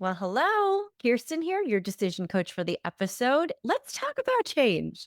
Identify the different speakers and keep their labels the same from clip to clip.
Speaker 1: Well, hello, Kirsten here, your decision coach for the episode. Let's talk about change.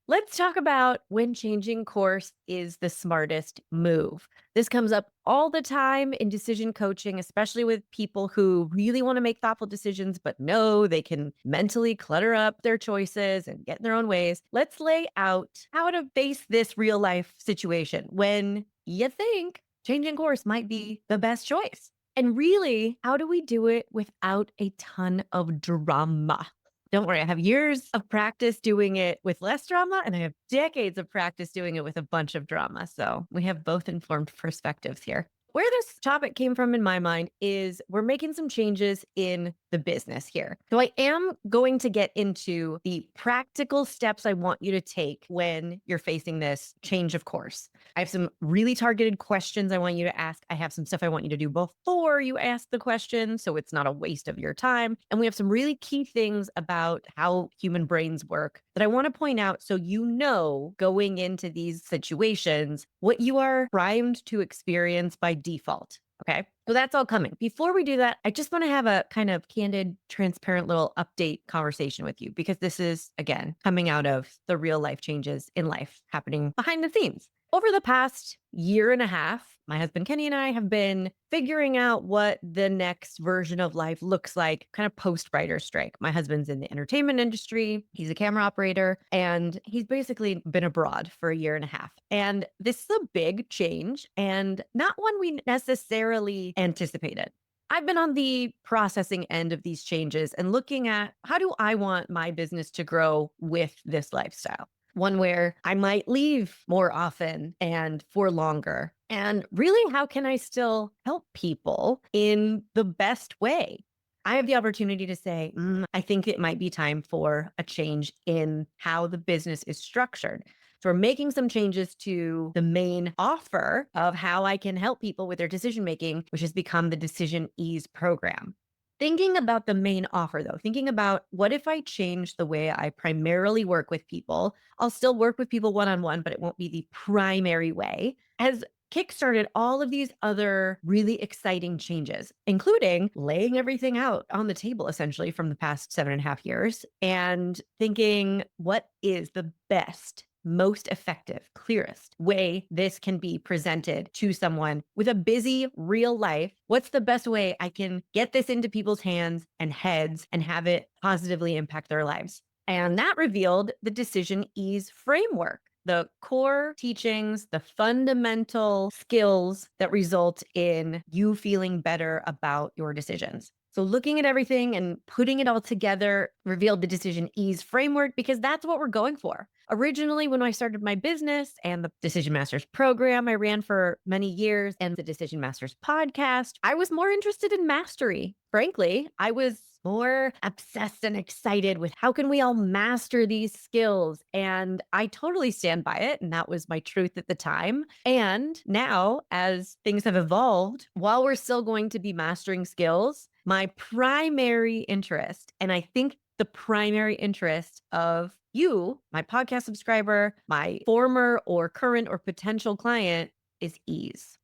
Speaker 1: Let's talk about when changing course is the smartest move. This comes up all the time in decision coaching, especially with people who really want to make thoughtful decisions, but know they can mentally clutter up their choices and get in their own ways. Let's lay out how to face this real life situation when you think changing course might be the best choice. And really, how do we do it without a ton of drama? Don't worry, I have years of practice doing it with less drama, and I have decades of practice doing it with a bunch of drama. So we have both informed perspectives here. Where this topic came from in my mind is we're making some changes in the business here. So I am going to get into the practical steps I want you to take when you're facing this change of course. I have some really targeted questions I want you to ask. I have some stuff I want you to do before you ask the question, so it's not a waste of your time. And we have some really key things about how human brains work that I want to point out so you know going into these situations what you are primed to experience by default. Okay. So that's all coming. Before we do that, I just want to have a kind of candid, transparent little update conversation with you because this is, again, coming out of the real life changes in life happening behind the scenes. Over the past year and a half, my husband Kenny and I have been figuring out what the next version of life looks like, kind of post writer strike. My husband's in the entertainment industry, he's a camera operator, and he's basically been abroad for a year and a half. And this is a big change and not one we necessarily anticipated. I've been on the processing end of these changes and looking at how do I want my business to grow with this lifestyle? One where I might leave more often and for longer. And really, how can I still help people in the best way? I have the opportunity to say, I think it might be time for a change in how the business is structured. So we're making some changes to the main offer of how I can help people with their decision making, which has become the Decision Ease program. Thinking about the main offer, though, thinking about what if I change the way I primarily work with people? I'll still work with people one on one, but it won't be the primary way. Has kickstarted all of these other really exciting changes, including laying everything out on the table essentially from the past 7.5 years and thinking, what is the best, most effective, clearest way this can be presented to someone with a busy real life? What's the best way I can get this into people's hands and heads and have it positively impact their lives? And that revealed the Decision Ease framework, the core teachings, the fundamental skills that result in you feeling better about your decisions. So looking at everything and putting it all together revealed the Decision Ease framework because that's what we're going for. Originally, when I started my business and the Decision Masters program I ran for many years and the Decision Masters podcast, I was more interested in mastery. Frankly, I was more obsessed and excited with how can we all master these skills? And I totally stand by it. And that was my truth at the time. And now, as things have evolved, while we're still going to be mastering skills, my primary interest, and I think the primary interest of you, my podcast subscriber, my former or current or potential client, is ease.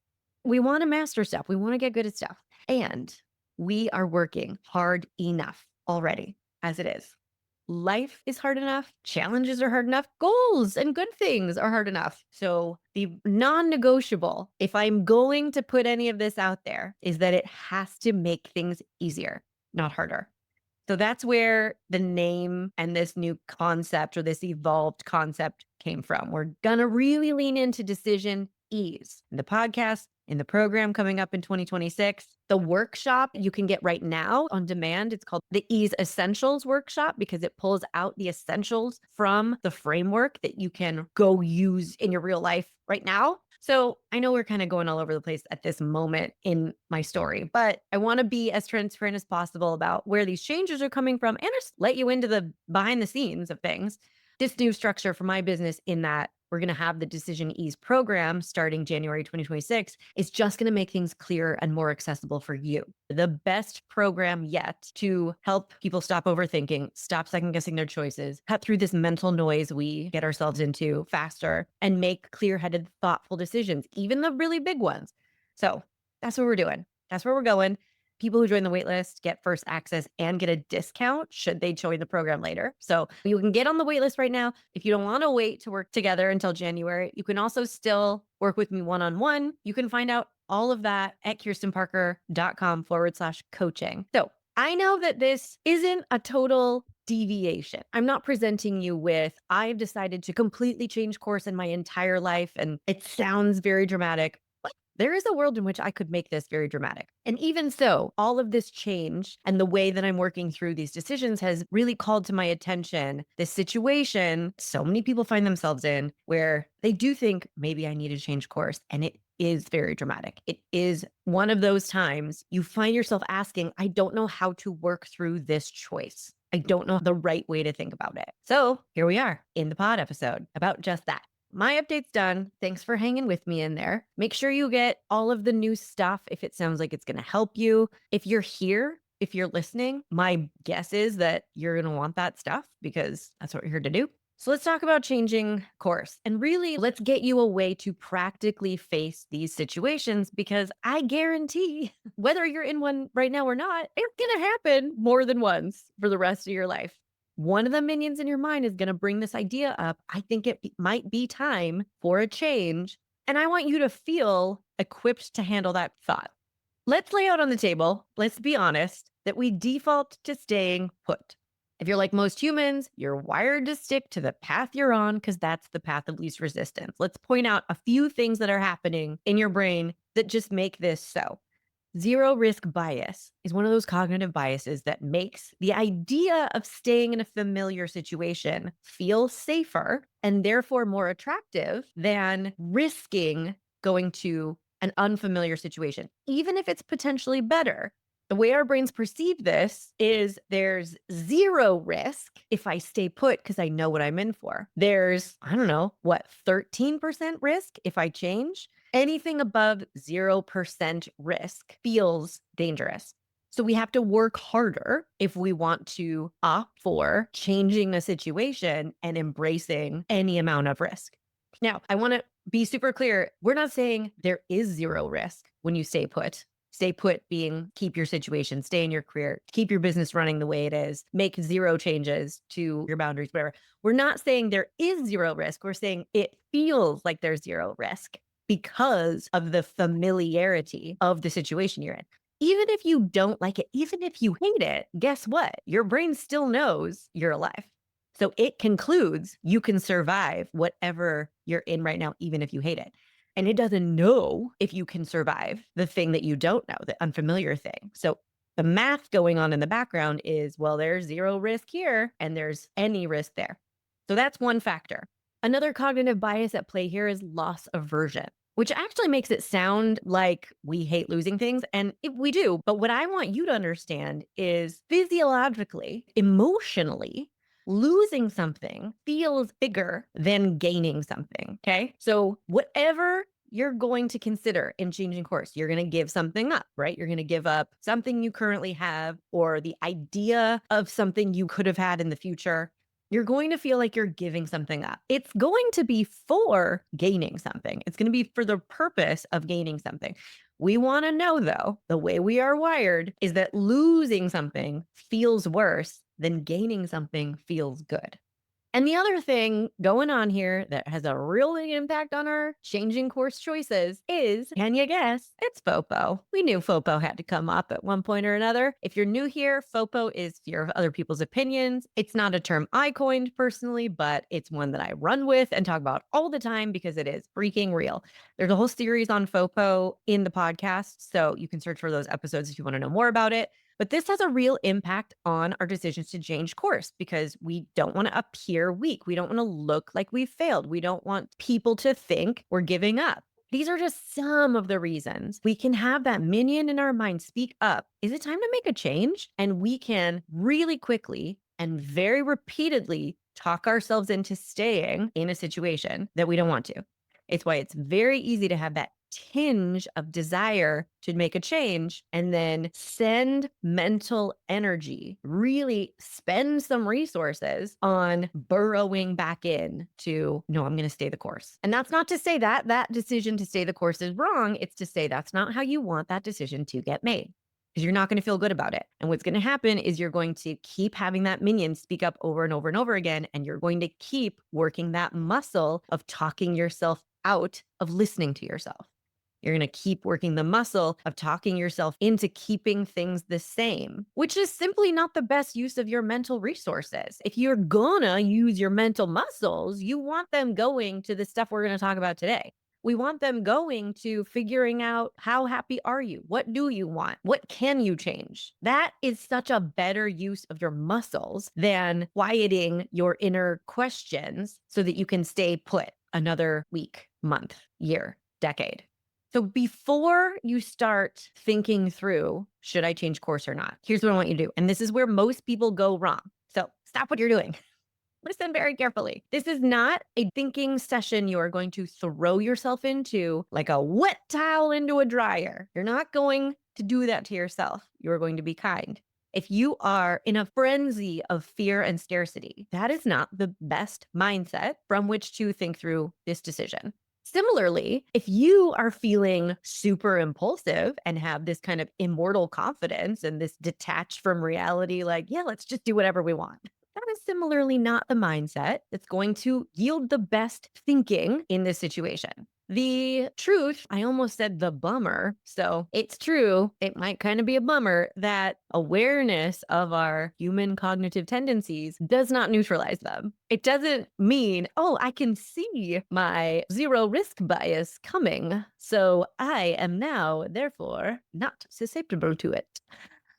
Speaker 1: We want to master stuff. We want to get good at stuff. And we are working hard enough already as it is. Life is hard enough. Challenges are hard enough. Goals and good things are hard enough. So the non-negotiable, if I'm going to put any of this out there, is that it has to make things easier, not harder. So that's where the name and this new concept or this evolved concept came from. We're going to really lean into decision ease. In the podcast, in the program coming up in 2026, the workshop you can get right now on demand. It's called the Ease Essentials Workshop because it pulls out the essentials from the framework that you can go use in your real life right now. So I know we're kind of going all over the place at this moment in my story, but I want to be as transparent as possible about where these changes are coming from and just let you into the behind the scenes of things. This new structure for my business in that we're going to have the Decision Ease program starting January 2026 is just going to make things clearer and more accessible for you. The best program yet to help people stop overthinking, stop second guessing their choices, cut through this mental noise we get ourselves into faster, and make clear headed, thoughtful decisions, even the really big ones. So that's what we're doing. That's where we're going. People who join the waitlist get first access and get a discount should they join the program later. So you can get on the waitlist right now. If you don't want to wait to work together until January, you can also still work with me one-on-one. You can find out all of that at kirstenparker.com/coaching. So I know that this isn't a total deviation. I'm not presenting you with, I've decided to completely change course in my entire life. And it sounds very dramatic. There is a world in which I could make this very dramatic. And even so, all of this change and the way that I'm working through these decisions has really called to my attention this situation so many people find themselves in where they do think maybe I need to change course. And it is very dramatic. It is one of those times you find yourself asking, I don't know how to work through this choice. I don't know the right way to think about it. So here we are in the pod episode about just that. My update's done. Thanks for hanging with me in there. Make sure you get all of the new stuff if it sounds like it's going to help you. If you're here, if you're listening, my guess is that you're going to want that stuff because that's what you're here to do. So let's talk about changing course and really let's get you a way to practically face these situations because I guarantee whether you're in one right now or not, it's going to happen more than once for the rest of your life. One of the minions in your mind is going to bring this idea up. I think it might be time for a change. And I want you to feel equipped to handle that thought. Let's lay out on the table, let's be honest, that we default to staying put. If you're like most humans, you're wired to stick to the path you're on because that's the path of least resistance. Let's point out a few things that are happening in your brain that just make this so. Zero risk bias is one of those cognitive biases that makes the idea of staying in a familiar situation feel safer and therefore more attractive than risking going to an unfamiliar situation, even if it's potentially better. The way our brains perceive this is there's zero risk if I stay put because I know what I'm in for. There's, I don't know, 13% risk if I change? Anything above 0% risk feels dangerous. So we have to work harder if we want to opt for changing a situation and embracing any amount of risk. Now, I want to be super clear. We're not saying there is zero risk when you stay put. Stay put being keep your situation, stay in your career, keep your business running the way it is, make zero changes to your boundaries, whatever. We're not saying there is zero risk. We're saying it feels like there's zero risk because of the familiarity of the situation you're in. Even if you don't like it, even if you hate it, guess what? Your brain still knows you're alive. So it concludes you can survive whatever you're in right now, even if you hate it. And it doesn't know if you can survive the thing that you don't know, the unfamiliar thing. So the math going on in the background is, well, there's zero risk here and there's any risk there. So that's one factor. Another cognitive bias at play here is loss aversion, which actually makes it sound like we hate losing things. And we do. But what I want you to understand is physiologically, emotionally, losing something feels bigger than gaining something. Okay. So whatever you're going to consider in changing course, you're going to give something up, right? You're going to give up something you currently have or the idea of something you could have had in the future. You're going to feel like you're giving something up. It's going to be for gaining something. It's going to be for the purpose of gaining something. We want to know, though, the way we are wired is that losing something feels worse than gaining something feels good. And the other thing going on here that has a real big impact on our changing course choices is, can you guess? It's FOPO. We knew FOPO had to come up at one point or another. If you're new here, FOPO is fear of other people's opinions. It's not a term I coined personally, but it's one that I run with and talk about all the time because it is freaking real. There's a whole series on FOPO in the podcast, so you can search for those episodes if you want to know more about it. But this has a real impact on our decisions to change course because we don't want to appear weak. We don't want to look like we failed. We don't want people to think we're giving up. These are just some of the reasons we can have that minion in our mind speak up. Is it time to make a change? And we can really quickly and very repeatedly talk ourselves into staying in a situation that we don't want to. It's why it's very easy to have that tinge of desire to make a change and then send mental energy, really spend some resources on burrowing back in to, no, I'm going to stay the course. And that's not to say that that decision to stay the course is wrong. It's to say that's not how you want that decision to get made. because you're not going to feel good about it. And what's going to happen is you're going to keep having that minion speak up over and over and over again. And you're going to keep working that muscle of talking yourself out of listening to yourself. You're going to keep working the muscle of talking yourself into keeping things the same, which is simply not the best use of your mental resources. If you're gonna use your mental muscles, you want them going to the stuff we're going to talk about today. We want them going to figuring out, how happy are you? What do you want? What can you change? That is such a better use of your muscles than quieting your inner questions so that you can stay put another week, month, year, decade. So before you start thinking through, should I change course or not? Here's what I want you to do. And this is where most people go wrong. So stop what you're doing. Listen very carefully. This is not a thinking session you are going to throw yourself into like a wet towel into a dryer. You're not going to do that to yourself. You're going to be kind. If you are in a frenzy of fear and scarcity, that is not the best mindset from which to think through this decision. Similarly, if you are feeling super impulsive and have this kind of immortal confidence and this detached from reality, like, yeah, let's just do whatever we want. That is similarly not the mindset that's going to yield the best thinking in this situation. The truth, I almost said the bummer. So it's true. It might kind of be a bummer that awareness of our human cognitive tendencies does not neutralize them. It doesn't mean, oh, I can see my zero risk bias coming. So I am now, therefore, not susceptible to it.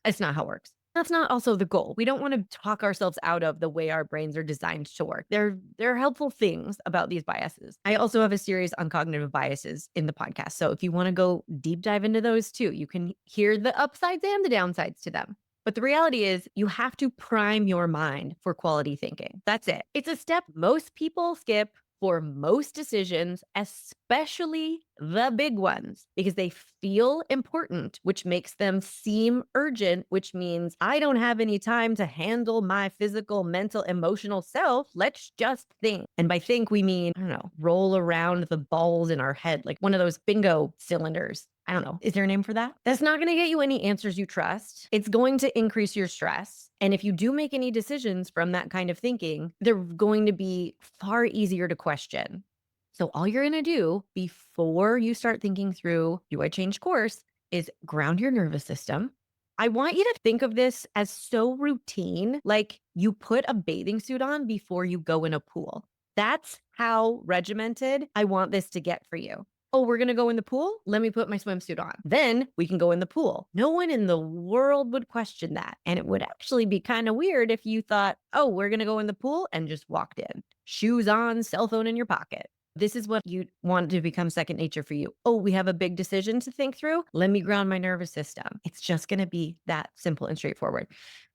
Speaker 1: It's not how it works. That's not also the goal. We don't want to talk ourselves out of the way our brains are designed to work. There are helpful things about these biases. I also have a series on cognitive biases in the podcast. So if you want to go deep dive into those too, you can hear the upsides and the downsides to them. But the reality is you have to prime your mind for quality thinking. That's it. It's a step most people skip for most decisions, especially the big ones, because they feel important, which makes them seem urgent, which means I don't have any time to handle my physical, mental, emotional self. Let's just think. And by think, we mean, I don't know, roll around the balls in our head, like one of those bingo cylinders. I don't know. Is there a name for that? That's not going to get you any answers you trust. It's going to increase your stress. And if you do make any decisions from that kind of thinking, they're going to be far easier to question. So all you're going to do before you start thinking through, do I change course, is ground your nervous system. I want you to think of this as so routine, like you put a bathing suit on before you go in a pool. That's how regimented I want this to get for you. Oh, we're going to go in the pool? Let me put my swimsuit on. Then we can go in the pool. No one in the world would question that. And it would actually be kind of weird if you thought, oh, we're going to go in the pool and just walked in. Shoes on, cell phone in your pocket. This is what you want to become second nature for you. Oh, we have a big decision to think through. Let me ground my nervous system. It's just going to be that simple and straightforward.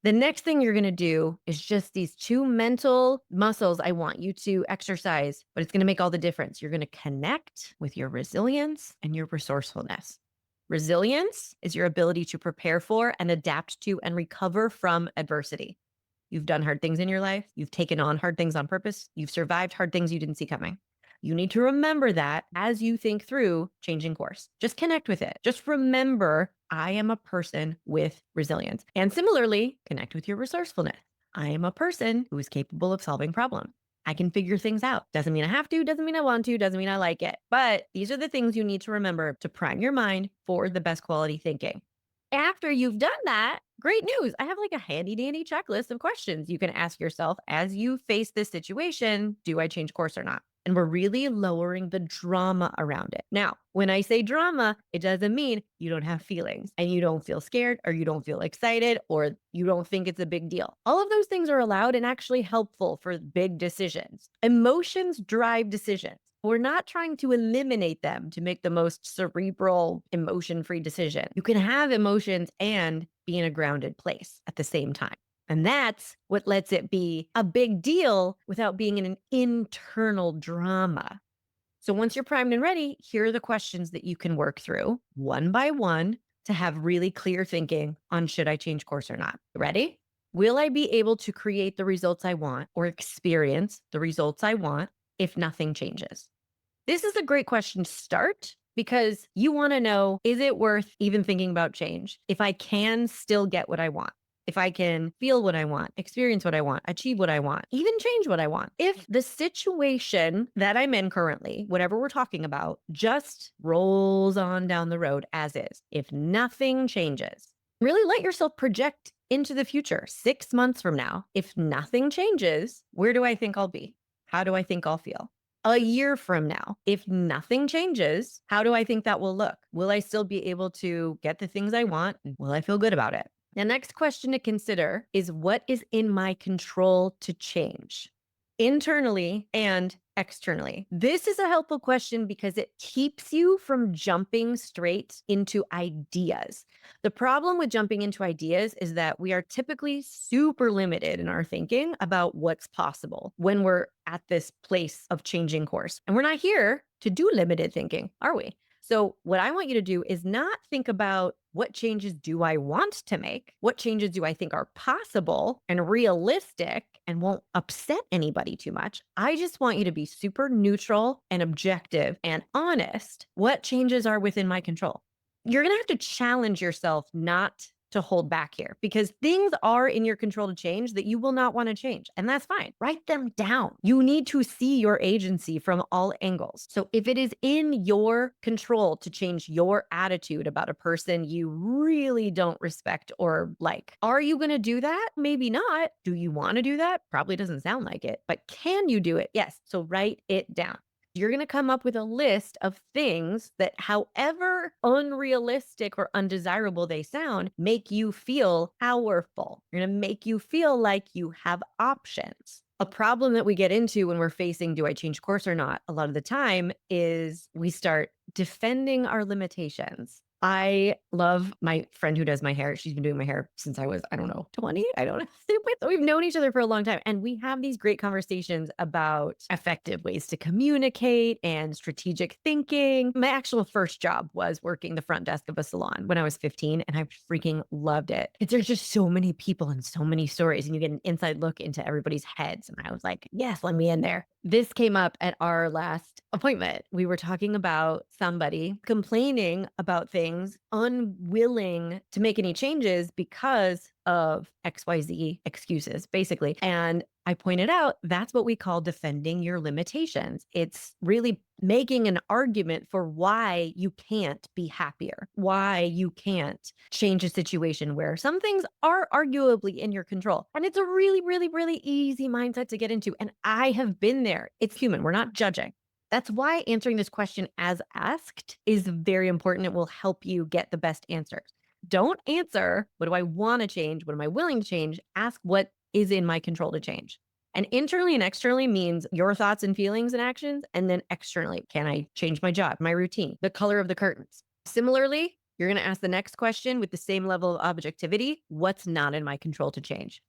Speaker 1: The next thing you're going to do is just these two mental muscles I want you to exercise, but it's going to make all the difference. You're going to connect with your resilience and your resourcefulness. Resilience is your ability to prepare for and adapt to and recover from adversity. You've done hard things in your life. You've taken on hard things on purpose. You've survived hard things you didn't see coming. You need to remember that as you think through changing course. Just connect with it. Just remember, I am a person with resilience. And similarly, connect with your resourcefulness. I am a person who is capable of solving problems. I can figure things out. Doesn't mean I have to, doesn't mean I want to, doesn't mean I like it. But these are the things you need to remember to prime your mind for the best quality thinking. After you've done that, great news. I have like a handy dandy checklist of questions you can ask yourself as you face this situation. Do I change course or not? And we're really lowering the drama around it. Now, when I say drama, it doesn't mean you don't have feelings and you don't feel scared or you don't feel excited or you don't think it's a big deal. All of those things are allowed and actually helpful for big decisions. Emotions drive decisions. We're not trying to eliminate them to make the most cerebral, emotion-free decision. You can have emotions and be in a grounded place at the same time. And that's what lets it be a big deal without being in an internal drama. So once you're primed and ready, here are the questions that you can work through one by one to have really clear thinking on should I change course or not. Ready? Will I be able to create the results I want or experience the results I want if nothing changes? This is a great question to start because you want to know, is it worth even thinking about change? If I can still get what I want, if I can feel what I want, experience what I want, achieve what I want, even change what I want. If the situation that I'm in currently, whatever we're talking about, just rolls on down the road as is, if nothing changes, really let yourself project into the future 6 months from now. If nothing changes, where do I think I'll be? How do I think I'll feel? A year from now, if nothing changes, how do I think that will look? Will I still be able to get the things I want? Will I feel good about it? The next question to consider is, what is in my control to change, internally and externally? This is a helpful question because it keeps you from jumping straight into ideas. The problem with jumping into ideas is that we are typically super limited in our thinking about what's possible when we're at this place of changing course. And we're not here to do limited thinking, are we? So, what I want you to do is not think about what changes do I want to make? What changes do I think are possible and realistic and won't upset anybody too much? I just want you to be super neutral and objective and honest. What changes are within my control? You're going to have to challenge yourself not to hold back here, because things are in your control to change that you will not want to change. And that's fine. Write them down. You need to see your agency from all angles. So if it is in your control to change your attitude about a person you really don't respect or like, are you going to do that? Maybe not. Do you want to do that? Probably doesn't sound like it. But can you do it? Yes. So write it down. You're going to come up with a list of things that, however unrealistic or undesirable they sound, make you feel powerful. You're going to make you feel like you have options. A problem that we get into when we're facing, do I change course or not? A lot of the time is we start defending our limitations. I love my friend who does my hair. She's been doing my hair since I was, I don't know, 20. I don't know. So we've known each other for a long time. And we have these great conversations about effective ways to communicate and strategic thinking. My actual first job was working the front desk of a salon when I was 15, and I freaking loved it. There's just so many people and so many stories, and you get an inside look into everybody's heads. And I was like, yes, let me in there. This came up at our last appointment. We were talking about somebody complaining about things, unwilling to make any changes because of XYZ excuses, basically. And I pointed out that's what we call defending your limitations. It's really making an argument for why you can't be happier, why you can't change a situation where some things are arguably in your control. And it's a really, really, really easy mindset to get into. And I have been there. It's human. We're not judging. That's why answering this question as asked is very important. It will help you get the best answers. Don't answer, what do I want to change? What am I willing to change? Ask, what is in my control to change? And internally and externally means your thoughts and feelings and actions. And then externally, can I change my job, my routine, the color of the curtains? Similarly, you're going to ask the next question with the same level of objectivity. What's not in my control to change?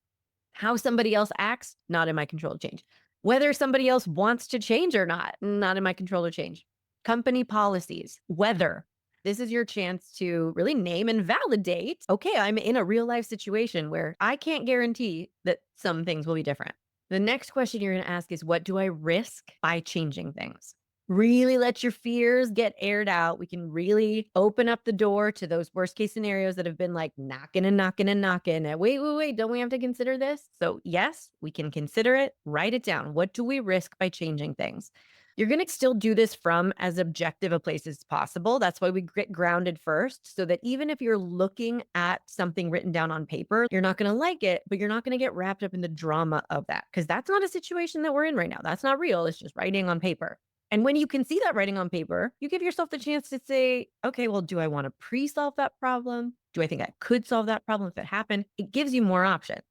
Speaker 1: How somebody else acts, not in my control to change. Whether somebody else wants to change or not in my control to change. Company policies, whether. This is your chance to really name and validate, okay, I'm in a real life situation where I can't guarantee that some things will be different. The next question you're going to ask is, what do I risk by changing things? Really let your fears get aired out. We can really open up the door to those worst case scenarios that have been like knocking and knocking and knocking. And wait, don't we have to consider this? So yes, we can consider it. Write it down. What do we risk by changing things? You're going to still do this from as objective a place as possible. That's why we get grounded first, so that even if you're looking at something written down on paper, you're not going to like it, but you're not going to get wrapped up in the drama of that, because that's not a situation that we're in right now. That's not real. It's just writing on paper. And when you can see that writing on paper, you give yourself the chance to say, okay, well, do I want to pre-solve that problem? Do I think I could solve that problem if it happened? It gives you more options.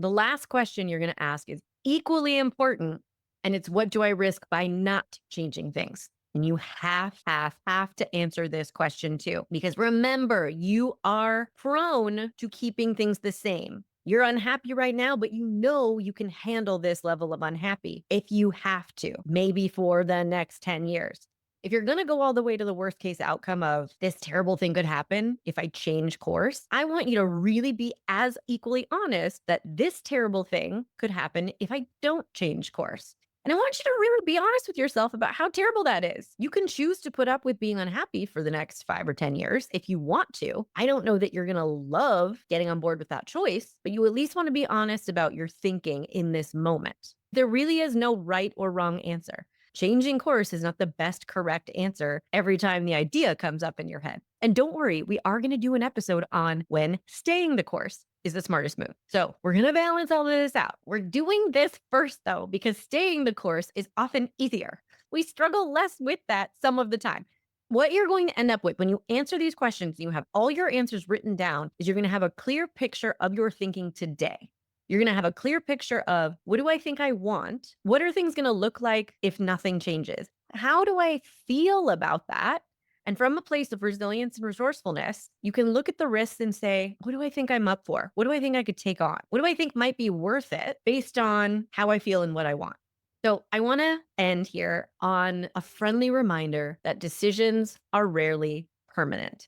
Speaker 1: The last question you're going to ask is equally important. And it's, what do I risk by not changing things? And you have to answer this question too. Because remember, you are prone to keeping things the same. You're unhappy right now, but you know you can handle this level of unhappy if you have to, maybe for the next 10 years. If you're going to go all the way to the worst case outcome of this terrible thing could happen if I change course, I want you to really be as equally honest that this terrible thing could happen if I don't change course. And I want you to really be honest with yourself about how terrible that is. You can choose to put up with being unhappy for the next 5 or 10 years if you want to. I don't know that you're going to love getting on board with that choice, but you at least want to be honest about your thinking in this moment. There really is no right or wrong answer. Changing course is not the best correct answer every time the idea comes up in your head. And don't worry, we are going to do an episode on when staying the course is the smartest move. So we're going to balance all of this out. We're doing this first, though, because staying the course is often easier. We struggle less with that some of the time. What you're going to end up with when you answer these questions, you have all your answers written down, is you're going to have a clear picture of your thinking today. You're going to have a clear picture of, what do I think I want? What are things going to look like if nothing changes? How do I feel about that? And from a place of resilience and resourcefulness, you can look at the risks and say, what do I think I'm up for? What do I think I could take on? What do I think might be worth it based on how I feel and what I want? So I want to end here on a friendly reminder that decisions are rarely permanent.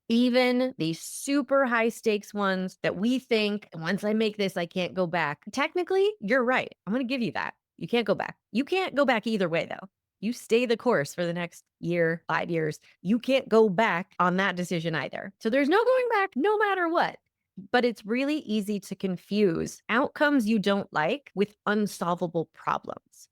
Speaker 1: Even the super high stakes ones that we think, once I make this, I can't go back. Technically, you're right. I'm going to give you that. You can't go back. You can't go back either way, though. You stay the course for the next year, 5 years. You can't go back on that decision either. So there's no going back no matter what. But it's really easy to confuse outcomes you don't like with unsolvable problems.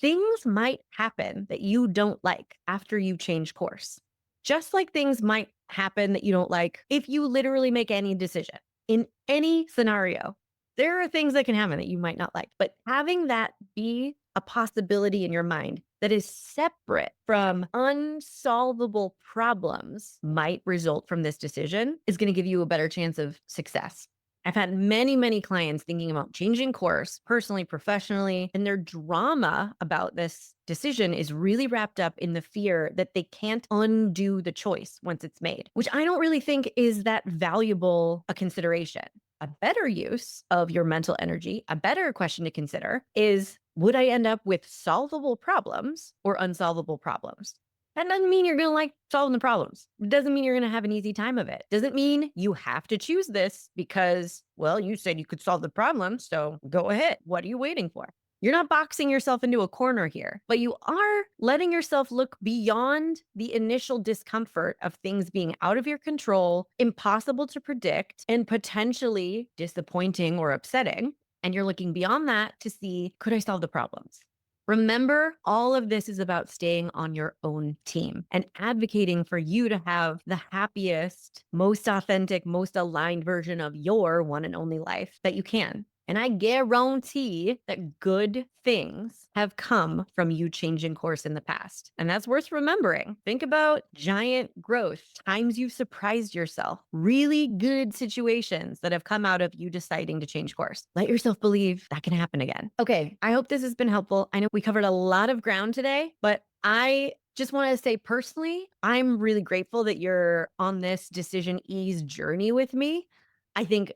Speaker 1: Things might happen that you don't like after you change course. Just like things might happen that you don't like if you literally make any decision in any scenario. There are things that can happen that you might not like, but having that be a possibility in your mind that is separate from unsolvable problems might result from this decision is going to give you a better chance of success. I've had many, many clients thinking about changing course personally, professionally, and their drama about this decision is really wrapped up in the fear that they can't undo the choice once it's made, which I don't really think is that valuable a consideration. A better use of your mental energy, a better question to consider is, would I end up with solvable problems or unsolvable problems? That doesn't mean you're going to like solving the problems. It doesn't mean you're going to have an easy time of it. Doesn't mean you have to choose this because, well, you said you could solve the problem, so go ahead. What are you waiting for? You're not boxing yourself into a corner here, but you are letting yourself look beyond the initial discomfort of things being out of your control, impossible to predict, and potentially disappointing or upsetting. And you're looking beyond that to see, could I solve the problems? Remember, all of this is about staying on your own team and advocating for you to have the happiest, most authentic, most aligned version of your one and only life that you can. And I guarantee that good things have come from you changing course in the past. And that's worth remembering. Think about giant growth, times you've surprised yourself, really good situations that have come out of you deciding to change course. Let yourself believe that can happen again. Okay, I hope this has been helpful. I know we covered a lot of ground today, but I just want to say personally, I'm really grateful that you're on this decision ease journey with me. I think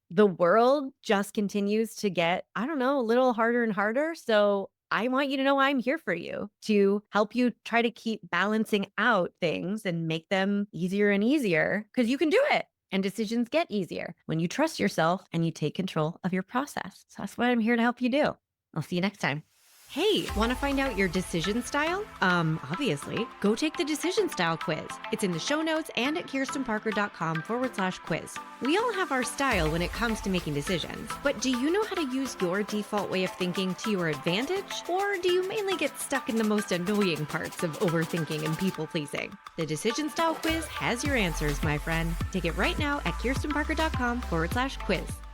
Speaker 1: the world just continues to get, I don't know, a little harder and harder. So I want you to know I'm here for you to help you try to keep balancing out things and make them easier and easier because you can do it. And decisions get easier when you trust yourself and you take control of your process. So that's what I'm here to help you do. I'll see you next time. Hey, want to find out your decision style? Obviously, go take the decision style quiz. It's in the show notes and at kirstenparker.com/quiz. We all have our style when it comes to making decisions, but do you know how to use your default way of thinking to your advantage? Or do you mainly get stuck in the most annoying parts of overthinking and people pleasing? The decision style quiz has your answers, my friend. Take it right now at kirstenparker.com/quiz.